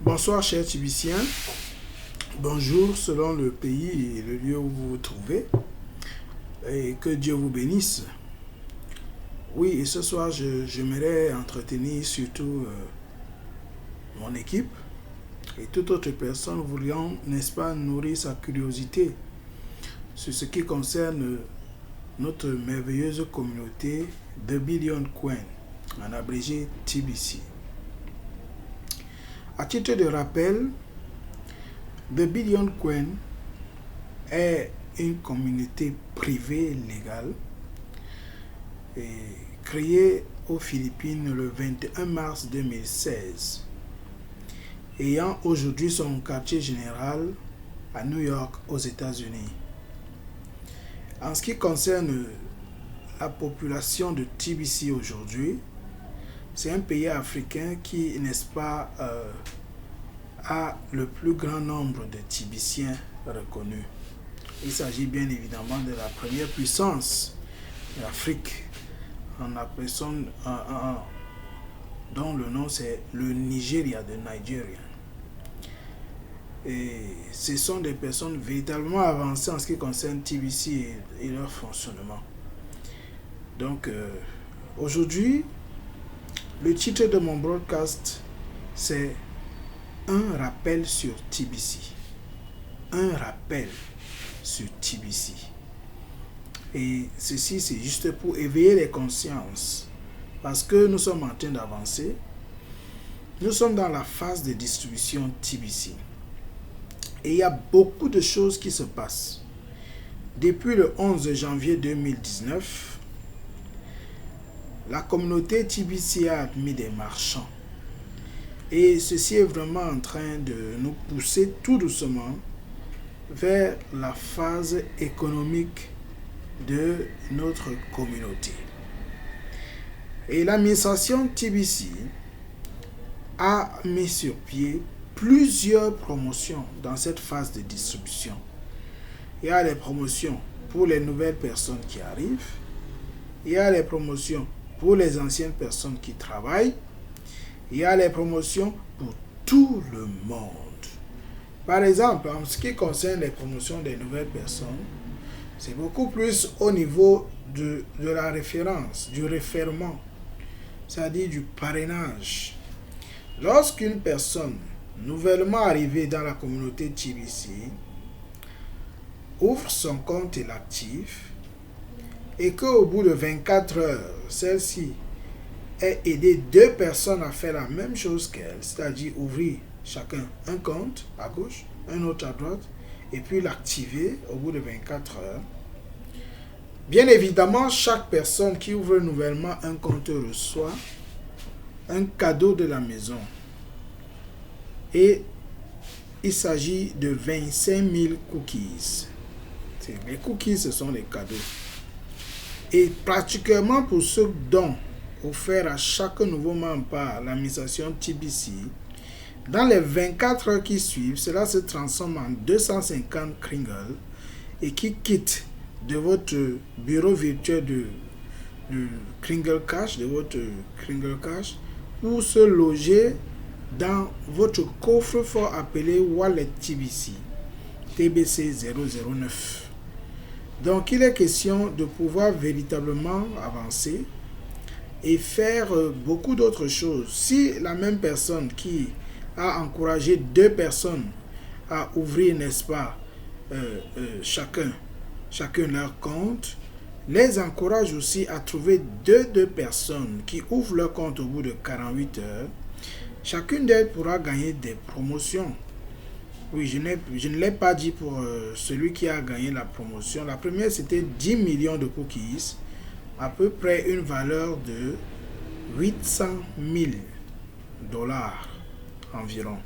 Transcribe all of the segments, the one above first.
Bonsoir chers Tibiciens, bonjour selon le pays et le lieu où vous vous trouvez, et que Dieu vous bénisse. Oui, et ce soir j'aimerais entretenir surtout mon équipe et toute autre personne voulant, n'est-ce pas, nourrir sa curiosité sur ce qui concerne notre merveilleuse communauté de Billion Coin, en abrégé TBC. À titre de rappel, The Billion Coin est une communauté privée légale et créée aux Philippines le 21 mars 2016, ayant aujourd'hui son quartier général à New York aux États-Unis. En ce qui concerne la population de TBC aujourd'hui, c'est un pays africain qui, n'est-ce pas, a le plus grand nombre de Tibiciens reconnus. Il s'agit bien évidemment de la première puissance d'Afrique, en la personne dont le nom c'est le Nigeria, de Nigeria. Et ce sont des personnes véritablement avancées en ce qui concerne TBC et leur fonctionnement. Donc, aujourd'hui, le titre de mon broadcast, c'est un rappel sur TBC. Un rappel sur TBC. Et ceci, c'est juste pour éveiller les consciences. Parce que nous sommes en train d'avancer. Nous sommes dans la phase de distribution TBC. Et il y a beaucoup de choses qui se passent. Depuis le 11 janvier 2019, la communauté TBC a admis des marchands. Et ceci est vraiment en train de nous pousser tout doucement vers la phase économique de notre communauté. Et l'administration TBC a mis sur pied plusieurs promotions dans cette phase de distribution. Il y a les promotions pour les nouvelles personnes qui arrivent. Il y a les promotions pour les anciennes personnes qui travaillent. Il y a les promotions pour tout le monde. Par exemple, en ce qui concerne les promotions des nouvelles personnes, c'est beaucoup plus au niveau de la référence, du réfèrement, c'est-à-dire du parrainage. Lorsqu'une personne nouvellement arrivée dans la communauté TBC ouvre son compte et l'active, et qu'au bout de 24 heures, celle-ci ait aidé deux personnes à faire la même chose qu'elle, c'est-à-dire ouvrir chacun un compte à gauche, un autre à droite, et puis l'activer au bout de 24 heures. Bien évidemment, chaque personne qui ouvre nouvellement un compte reçoit un cadeau de la maison. Et il s'agit de 25 000 cookies. Les cookies, ce sont les cadeaux. Et pratiquement pour ce don offert à chaque nouveau membre par l'administration TBC, dans les 24 heures qui suivent, cela se transforme en 250 Kringles et qui quittent de votre bureau virtuel de Kringle Cash, de votre Kringle Cash, pour se loger dans votre coffre-fort appelé Wallet TBC, TBC 009. Donc, il est question de pouvoir véritablement avancer et faire beaucoup d'autres choses. Si la même personne qui a encouragé deux personnes à ouvrir, n'est-ce pas, chacun leur compte, les encourage aussi à trouver deux personnes qui ouvrent leur compte au bout de 48 heures, chacune d'elles pourra gagner des promotions. Oui, je ne l'ai pas dit pour celui qui a gagné la promotion. La première, c'était 10 millions de cookies, à peu près une valeur de 800 000 dollars environ.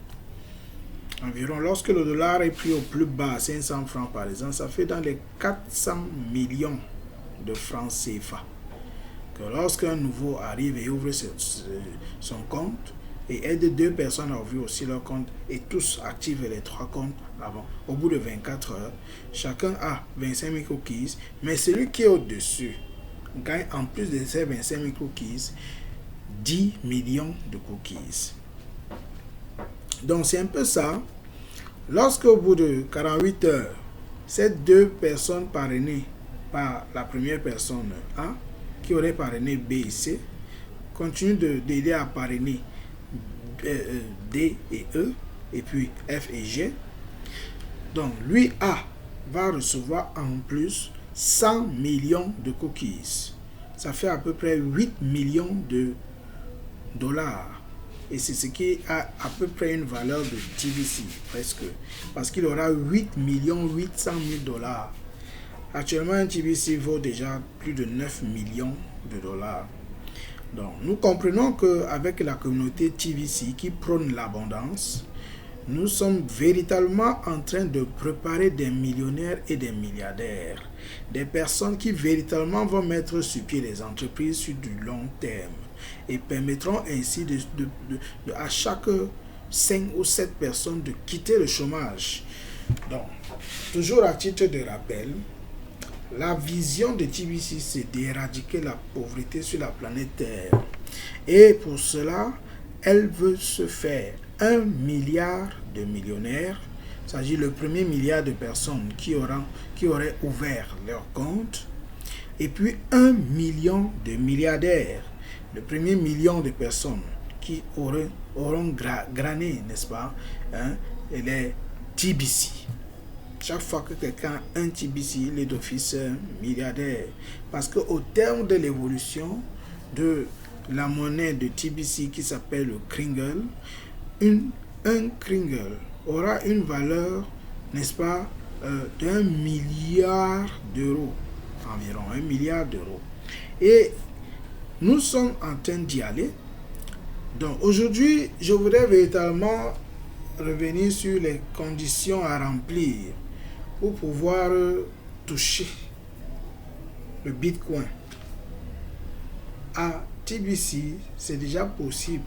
Lorsque le dollar est pris au plus bas, 500 francs par exemple, ça fait dans les 400 millions de francs CFA. Que lorsqu'un nouveau arrive et ouvre son compte, et aide deux personnes à ouvrir aussi leur compte et tous activent les trois comptes avant. Au bout de 24 heures, chacun a 25 000 cookies, mais celui qui est au-dessus gagne en plus de ces 25 000 cookies 10 millions de cookies. Donc c'est un peu ça. Lorsque au bout de 48 heures, ces deux personnes parrainées par la première personne A, qui aurait parrainé B et C, continuent d'aider à parrainer D et E, et puis F et G. Donc lui A va recevoir en plus 100 millions de cookies. Ça fait à peu près 8 millions de dollars. Et c'est ce qui a à peu près une valeur de TVC, presque. Parce qu'il aura 8 800 000 dollars. Actuellement, un TVC vaut déjà plus de 9 millions de dollars. Donc, nous comprenons qu'avec la communauté TVC qui prône l'abondance, nous sommes véritablement en train de préparer des millionnaires et des milliardaires. Des personnes qui véritablement vont mettre sur pied des entreprises sur du long terme et permettront ainsi à chaque 5 ou 7 personnes de quitter le chômage. Donc, toujours à titre de rappel, la vision de TVC, c'est d'éradiquer la pauvreté sur la planète Terre. Et pour cela, elle veut se faire 1 milliard de millionnaires. Il s'agit le premier milliard de personnes qui auraient ouvert leur compte. Et puis 1 million de milliardaires. Le premier million de personnes qui auront grané, n'est-ce pas, les TBC. Chaque fois que quelqu'un a un TBC, il est d'office milliardaire. Parce qu'au terme de l'évolution de la monnaie de TBC qui s'appelle le Kringle, un Kringle aura une valeur, n'est-ce pas, d'1 milliard d'euros, environ 1 milliard d'euros. Et nous sommes en train d'y aller. Donc aujourd'hui, je voudrais véritablement revenir sur les conditions à remplir pour pouvoir toucher le Bitcoin. À TBC, c'est déjà possible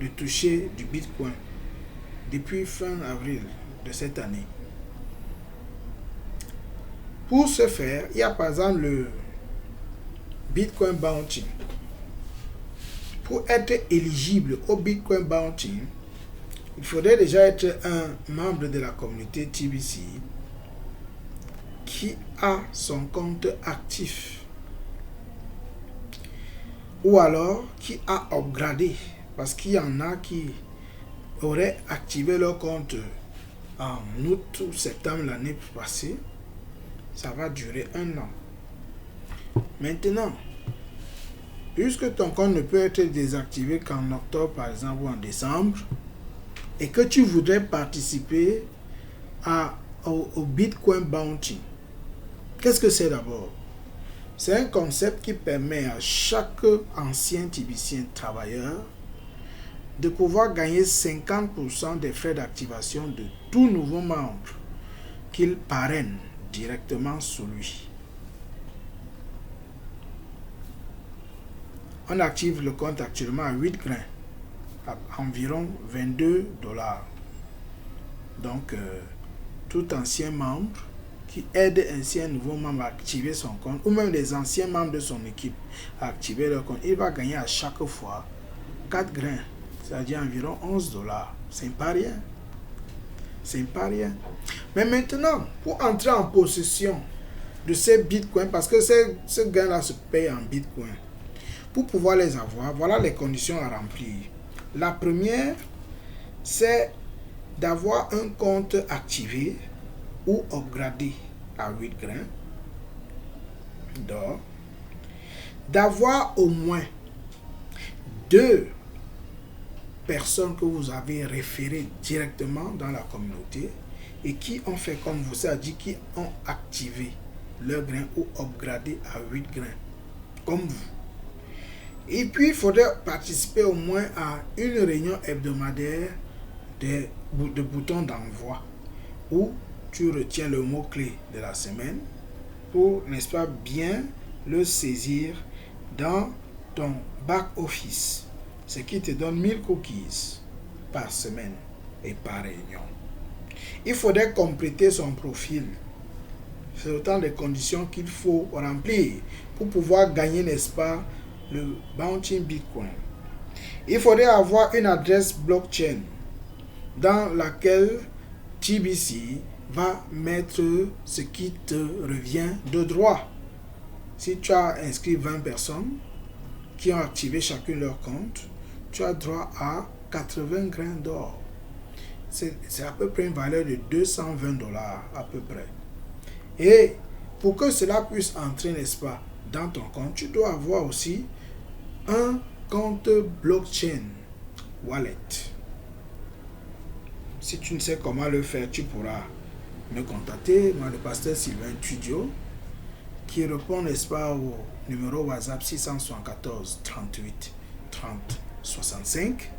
de toucher du Bitcoin depuis fin avril de cette année. Pour ce faire, il y a par exemple le Bitcoin Bounty. Pour être éligible au Bitcoin Bounty, il faudrait déjà être un membre de la communauté TBC qui a son compte actif ou alors qui a upgradé, parce qu'il y en a qui auraient activé leur compte en août ou septembre l'année passée. Ça va durer 1 an. Maintenant, puisque ton compte ne peut être désactivé qu'en octobre par exemple ou en décembre, et que tu voudrais participer au Bitcoin Bounty, qu'est-ce que c'est d'abord? C'est un concept qui permet à chaque ancien TBCien travailleur de pouvoir gagner 50% des frais d'activation de tout nouveau membre qu'il parraine directement sur lui. On active le compte actuellement à 8 grains, à environ 22 dollars. Donc, tout ancien membre qui aide ainsi un nouveau membre à activer son compte, ou même les anciens membres de son équipe à activer leur compte, il va gagner à chaque fois 4 grains, c'est-à-dire environ 11 dollars. C'est pas rien. C'est pas rien. Mais maintenant, pour entrer en possession de ces bitcoins, parce que ces gains-là se payent en bitcoin, pour pouvoir les avoir, voilà les conditions à remplir. La première, c'est d'avoir un compte activé ou upgradé à 8 grains d'or, d'avoir au moins 2 personnes que vous avez référées directement dans la communauté et qui ont fait comme vous, c'est-à-dire qui ont activé leur grain ou upgradé à 8 grains, comme vous. Et puis, il faudrait participer au moins à une réunion hebdomadaire de boutons d'envoi où tu retiens le mot-clé de la semaine pour, n'est-ce pas, bien le saisir dans ton back-office, ce qui te donne 1000 cookies par semaine et par réunion. Il faudrait compléter son profil. C'est autant de conditions qu'il faut remplir pour pouvoir gagner, n'est-ce pas, le Bounty Bitcoin. Il faudrait avoir une adresse blockchain dans laquelle TBC va mettre ce qui te revient de droit. Si tu as inscrit 20 personnes qui ont activé chacun leur compte, tu as droit à 80 grains d'or. C'est à peu près une valeur de 220 dollars à peu près. Et pour que cela puisse entrer, n'est-ce pas, dans ton compte, tu dois avoir aussi un compte blockchain wallet. Si tu ne sais comment le faire, tu pourras me contacter, moi le pasteur Sylvain Tudio, qui répond, n'est-ce pas, au numéro WhatsApp 674 38 30 65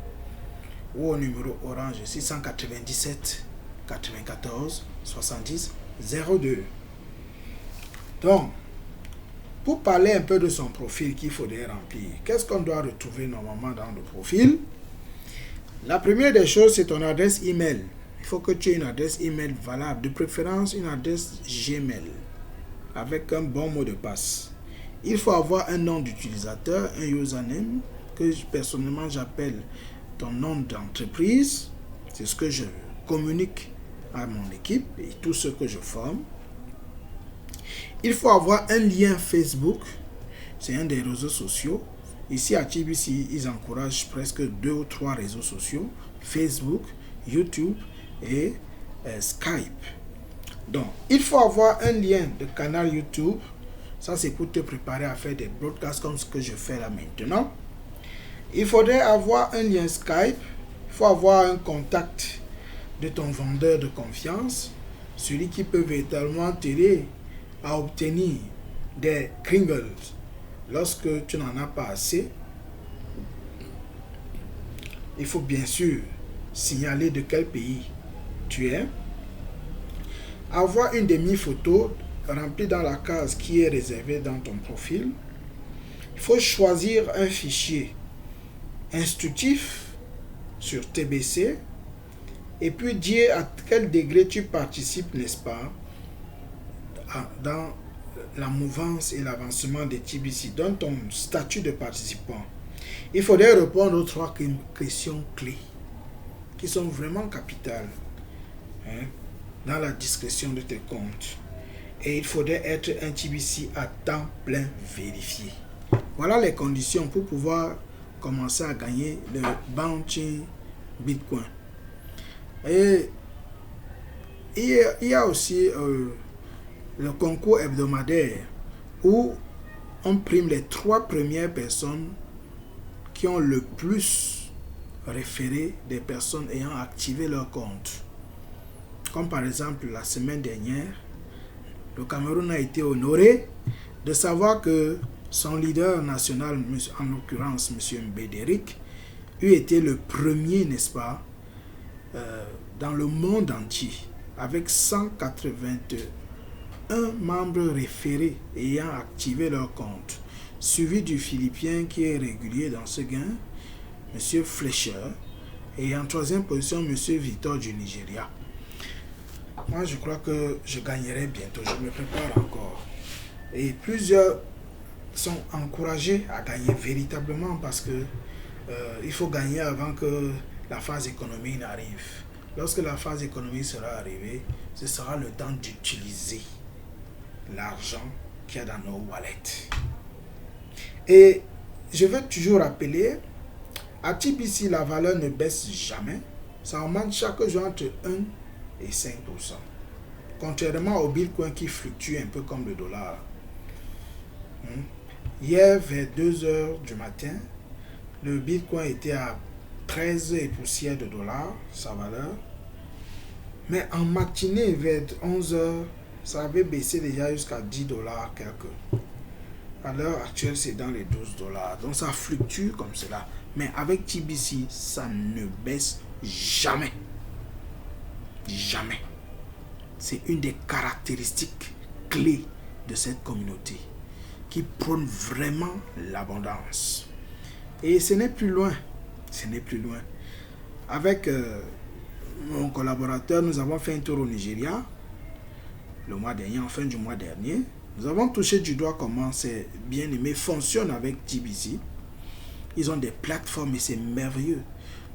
ou au numéro Orange 697 94 70 02. Donc, pour parler un peu de son profil qu'il faudrait remplir, qu'est-ce qu'on doit retrouver normalement dans le profil? La première des choses, c'est ton adresse email. Il faut que tu aies une adresse email valable, de préférence une adresse Gmail, avec un bon mot de passe. Il faut avoir un nom d'utilisateur, un username, que personnellement j'appelle ton nom d'entreprise. C'est ce que je communique à mon équipe et tous ceux que je forme. Il faut avoir un lien Facebook, c'est un des réseaux sociaux. Ici à TBC, ils encouragent presque 2 ou 3 réseaux sociaux, Facebook, YouTube et Skype. Donc, il faut avoir un lien de canal YouTube. Ça, c'est pour te préparer à faire des broadcasts comme ce que je fais là maintenant. Il faudrait avoir un lien Skype. Il faut avoir un contact de ton vendeur de confiance, celui qui peut véritablement t'aider à obtenir des Kringles lorsque tu n'en as pas assez. Il faut bien sûr signaler de quel pays tu es. Avoir une demi-photo remplie dans la case qui est réservée dans ton profil. Il faut choisir un fichier instructif sur TBC et puis dire à quel degré tu participes, n'est-ce pas, dans la mouvance et l'avancement de TBC, dans ton statut de participant. Il faudrait répondre aux 3 questions clés qui sont vraiment capitales dans la discrétion de tes comptes. Et il faudrait être un TBC à temps plein vérifié. Voilà les conditions pour pouvoir commencer à gagner le bounty Bitcoin. Et il y a aussi le concours hebdomadaire où on prime les 3 premières personnes qui ont le plus référé des personnes ayant activé leur compte. Comme par exemple la semaine dernière, le Cameroun a été honoré de savoir que son leader national, en l'occurrence M. Mbédéric, eut été le premier, n'est-ce pas, dans le monde entier, avec 181 membres référés ayant activé leur compte, suivi du Philippien qui est régulier dans ce gain, M. Fletcher, et en 3e position, M. Victor du Nigeria. Moi, je crois que je gagnerai bientôt, je me prépare encore. Et plusieurs sont encouragés à gagner véritablement parce que il faut gagner avant que la phase économique n'arrive. Lorsque la phase économique sera arrivée, ce sera le temps d'utiliser l'argent qu'il y a dans nos wallets. Et je veux toujours rappeler, à TBC, la valeur ne baisse jamais. Ça augmente chaque jour entre 1 et 5%. Contrairement au Bitcoin qui fluctue un peu comme le dollar. Hier, vers 2 heures du matin, le Bitcoin était à 13 et poussière de dollars, sa valeur. Mais en matinée, vers 11 heures, ça avait baissé déjà jusqu'à 10 dollars quelques. À l'heure actuelle, c'est dans les 12 dollars. Donc ça fluctue comme cela. Mais avec TBC, ça ne baisse jamais. Jamais. C'est une des caractéristiques clés de cette communauté qui prône vraiment l'abondance. Et ce n'est plus loin. Ce n'est plus loin. Avec mon collaborateur, nous avons fait un tour au Nigeria le mois dernier, en fin du mois dernier. Nous avons touché du doigt comment ces bien-aimés fonctionnent avec TBC. Ils ont des plateformes et c'est merveilleux.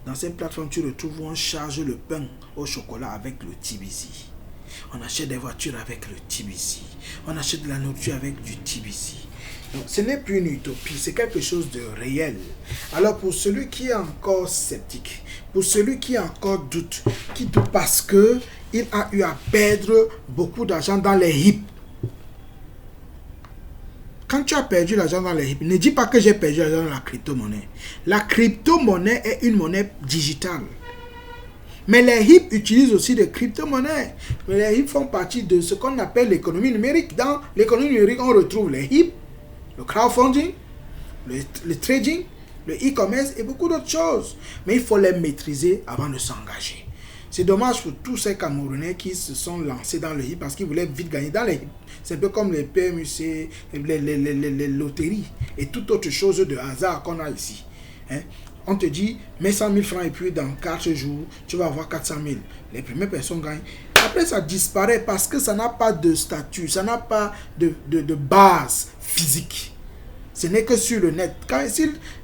Dans ces plateformes, tu retrouves où on charge le pain au chocolat avec le TBC. On achète des voitures avec le TBC. On achète de la nourriture avec du TBC. Donc, ce n'est plus une utopie, c'est quelque chose de réel. Alors, pour celui qui est encore sceptique, pour celui qui a encore doute, qui doute parce qu'il a eu à perdre beaucoup d'argent dans les hips. Quand tu as perdu l'argent dans les hips, ne dis pas que j'ai perdu l'argent dans la crypto-monnaie. La crypto-monnaie est une monnaie digitale. Mais les hips utilisent aussi des crypto-monnaies. Mais les hips font partie de ce qu'on appelle l'économie numérique. Dans l'économie numérique, on retrouve les hips, le crowdfunding, le trading, le e-commerce et beaucoup d'autres choses. Mais il faut les maîtriser avant de s'engager. C'est dommage pour tous ces Camerounais qui se sont lancés dans le hip parce qu'ils voulaient vite gagner dans les hip. C'est un peu comme les PMUC, les loteries et toute autre chose de hasard qu'on a ici. Hein? On te dit, mets 100 000 francs et puis dans 4 jours, tu vas avoir 400 000. Les premières personnes gagnent. Après, ça disparaît parce que ça n'a pas de statut, ça n'a pas de base physique. Ce n'est que sur le net.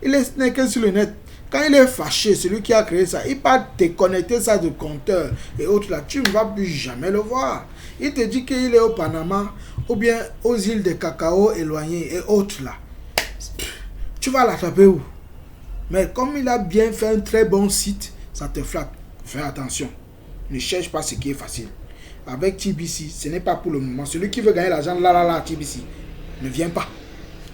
Il n'est que sur le net. Quand il est fâché, celui qui a créé ça, il va déconnecter ça de compteur et autres là. Tu ne vas plus jamais le voir. Il te dit qu'il est au Panama ou bien aux îles de cacao éloignées et autres là. Tu vas l'attraper où? Mais comme il a bien fait un très bon site, ça te flatte. Fais attention. Ne cherche pas ce qui est facile. Avec TBC, ce n'est pas pour le moment. Celui qui veut gagner l'argent, là, TBC, ne viens pas.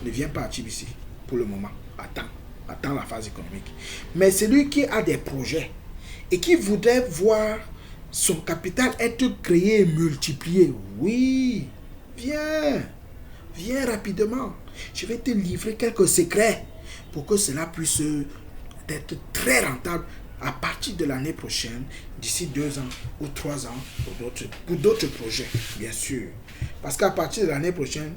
Ne viens pas à TBC pour le moment. Attends la phase économique. Mais celui qui a des projets et qui voudrait voir son capital être créé et multiplié, oui, viens rapidement. Je vais te livrer quelques secrets pour que cela puisse être très rentable à partir de l'année prochaine, d'ici 2 ans ou 3 ans, pour d'autres projets, bien sûr. Parce qu'à partir de l'année prochaine,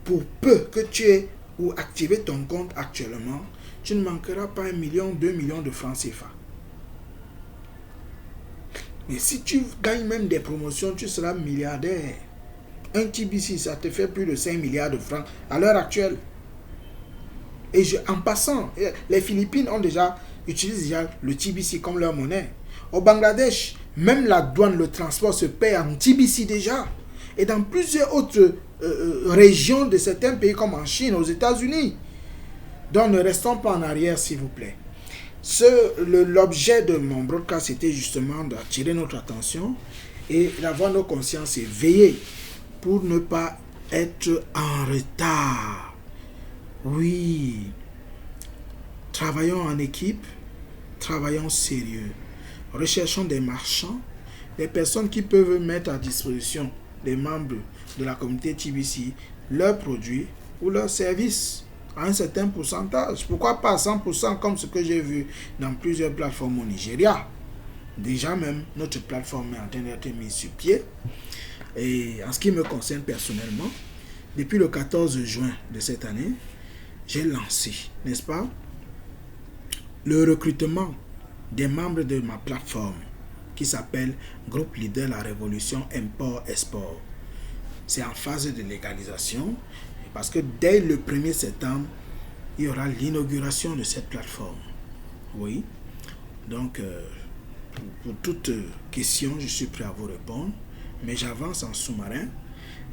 pour peu que tu aies ou activé ton compte actuellement, tu ne manqueras pas 1 million, 2 millions de francs CFA. Mais si tu gagnes même des promotions, tu seras milliardaire. Un TBC, ça te fait plus de 5 milliards de francs à l'heure actuelle. Et en passant, les Philippines utilisent déjà le TBC comme leur monnaie. Au Bangladesh, même la douane, le transport se paie en TBC déjà. Et dans plusieurs autres régions de certains pays comme en Chine, aux États-Unis. Donc ne restons pas en arrière s'il vous plaît. L'objet de mon broadcast était justement d'attirer notre attention et d'avoir nos consciences éveillées pour ne pas être en retard. Oui, travaillons en équipe, travaillons sérieux. Recherchons des marchands, des personnes qui peuvent mettre à disposition des membres de la communauté TBC leurs produits ou leurs services à un certain pourcentage. Pourquoi pas 100% comme ce que j'ai vu dans plusieurs plateformes au Nigeria. Déjà même, notre plateforme est en train d'être mise sur pied. Et en ce qui me concerne personnellement, depuis le 14 juin de cette année, j'ai lancé, n'est-ce pas, le recrutement des membres de ma plateforme qui s'appelle Groupe Leader La Révolution Import-Export. C'est en phase de légalisation parce que dès le 1er septembre, il y aura l'inauguration de cette plateforme. Oui, donc pour toute question, je suis prêt à vous répondre, mais j'avance en sous-marin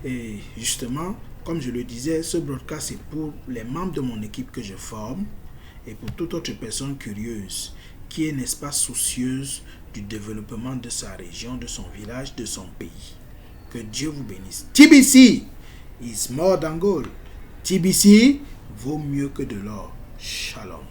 et justement, comme je le disais, ce broadcast est pour les membres de mon équipe que je forme et pour toute autre personne curieuse qui est, n'est-ce pas, soucieuse du développement de sa région, de son village, de son pays. Que Dieu vous bénisse. TBC is more than gold. TBC vaut mieux que de l'or. Shalom.